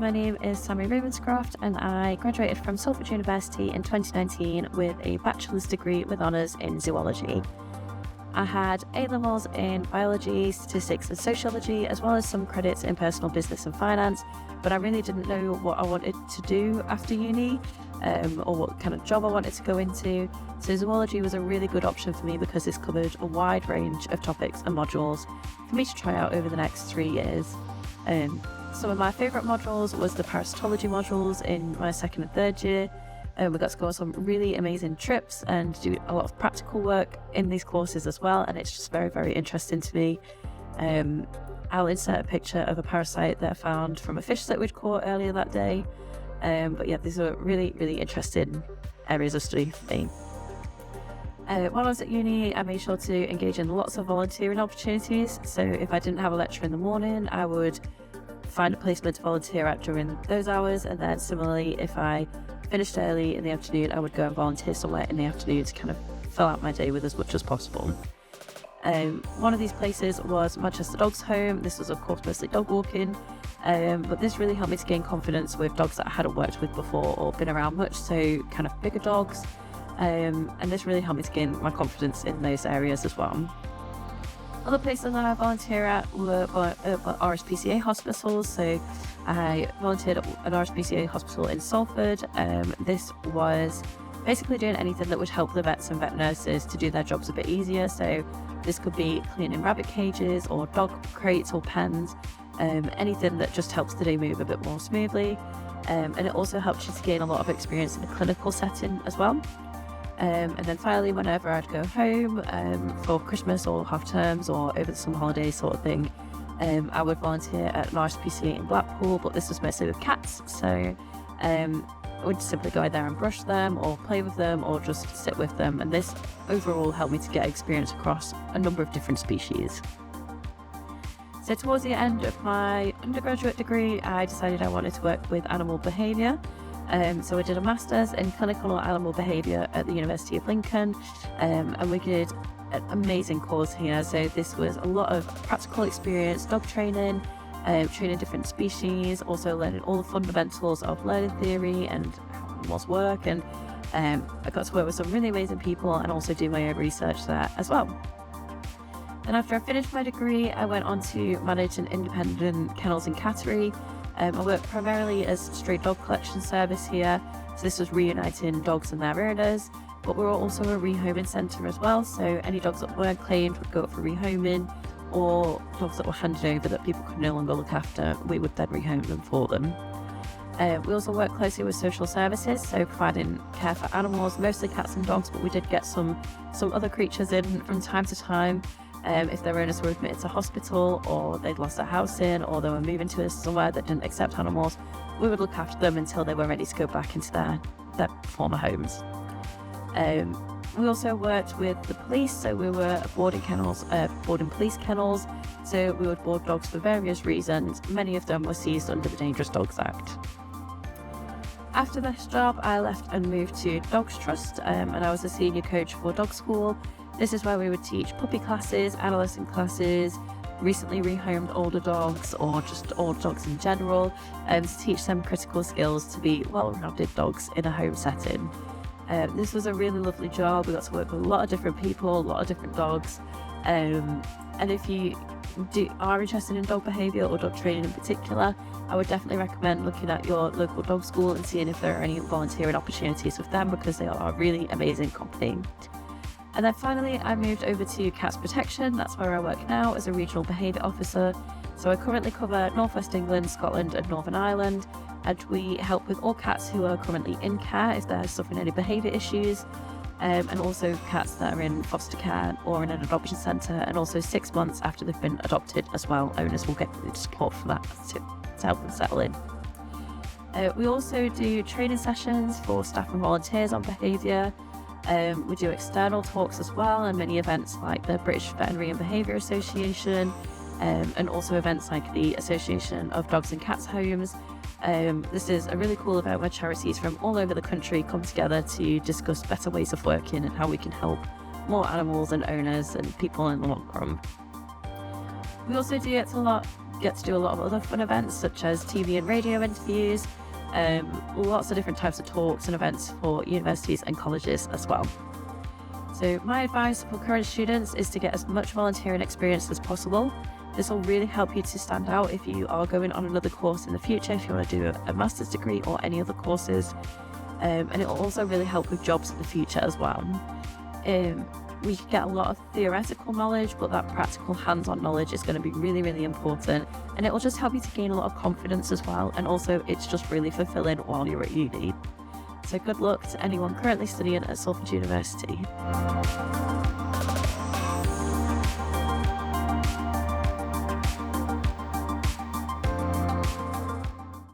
my name is Sammie and I graduated from Salford University in 2019 with a bachelor's degree with honours in Zoology. I had A-levels in biology, statistics and sociology, as well as some credits in personal business and finance, but I really didn't know what I wanted to do after uni or what kind of job I wanted to go into. So Zoology was a really good option for me because this covered a wide range of topics and modules for me to try out over the next 3 years. Some of my favourite modules was the parasitology modules in my second and third year. We got to go on some really amazing trips and do a lot of practical work in these courses as well, and it's just very, very interesting to me. I'll insert a picture of a parasite that I found from a fish that we'd caught earlier that day. But yeah, these are really, really interesting areas of study for me. While I was at uni, I made sure to engage in lots of volunteering opportunities. So if I didn't have a lecture in the morning, I would find a placement to volunteer at during those hours, and then similarly, if I finished early in the afternoon, I would go and volunteer somewhere in the afternoon to kind of fill out my day with as much as possible. One of these places was Manchester Dogs Home. This was of course mostly dog walking, but this really helped me to gain confidence with dogs that I hadn't worked with before or been around much, so kind of bigger dogs, and this really helped me to gain my confidence in those areas as well. Other places that I volunteer at were RSPCA hospitals, so I volunteered at an RSPCA hospital in Salford. This was basically doing anything that would help the vets and vet nurses to do their jobs a bit easier. So this could be cleaning rabbit cages or dog crates or pens, anything that just helps the day move a bit more smoothly. And it also helps you to gain a lot of experience in a clinical setting as well. And then finally, whenever I'd go home for Christmas or half terms or over the summer holidays sort of thing, I would volunteer at an RSPCA in Blackpool, but this was mostly with cats. So I would simply go in there and brush them or play with them or just sit with them. And this overall helped me to get experience across a number of different species. So towards the end of my undergraduate degree, I decided I wanted to work with animal behaviour. So I did a master's in clinical animal behaviour at the University of Lincoln, and we did an amazing course here. So this was a lot of practical experience, dog training, training different species, also learning all the fundamentals of learning theory and how animals work, and I got to work with some really amazing people and also do my own research there as well. And after I finished my degree, I went on to manage an independent kennels and cattery. I worked primarily as stray dog collection service here, so this was reuniting dogs and their owners, but we were also a rehoming centre as well, so any dogs that weren't claimed would go up for rehoming, or dogs that were handed over that people could no longer look after, we would then rehome them for them. We also worked closely with social services, so providing care for animals, mostly cats and dogs, but we did get some other creatures in from time to time. If their owners were admitted to hospital, or they'd lost their house in, or they were moving to somewhere that didn't accept animals, we would look after them until they were ready to go back into their former homes. We also worked with the police, so we were boarding police kennels, so we would board dogs for various reasons. Many of them were seized under the Dangerous Dogs Act. After this job, I left and moved to Dogs Trust, and I was a senior coach for dog school. This is where we would teach puppy classes, adolescent classes, recently rehomed older dogs, or just older dogs in general, and to teach them critical skills to be well-rounded dogs in a home setting. This was a really lovely job. We got to work with a lot of different people, a lot of different dogs, and if you are interested in dog behaviour or dog training in particular, I would definitely recommend looking at your local dog school and seeing if there are any volunteering opportunities with them, because they are a really amazing company. And then finally, I moved over to Cats Protection. That's where I work now as a regional behaviour officer. So I currently cover North West England, Scotland and Northern Ireland, and we help with all cats who are currently in care if they're suffering any behaviour issues, and also cats that are in foster care or in an adoption centre, and also 6 months after they've been adopted as well. Owners will get support for that to help them settle in. We also do training sessions for staff and volunteers on behaviour. We do external talks as well, and many events like the British Veterinary and Behaviour Association, and also events like the Association of Dogs and Cats Homes. This is a really cool event where charities from all over the country come together to discuss better ways of working and how we can help more animals and owners and people in the long run. We also do get a lot get to do a lot of other fun events such as TV and radio interviews, lots of different types of talks and events for universities and colleges as well. So my advice for current students is to get as much volunteering experience as possible. This will really help you to stand out if you are going on another course in the future, if you want to do a master's degree or any other courses. And it will also really help with jobs in the future as well. We can get a lot of theoretical knowledge, but that practical hands-on knowledge is going to be really, really important. And it will just help you to gain a lot of confidence as well. And also it's just really fulfilling while you're at uni. So good luck to anyone currently studying at Salford University.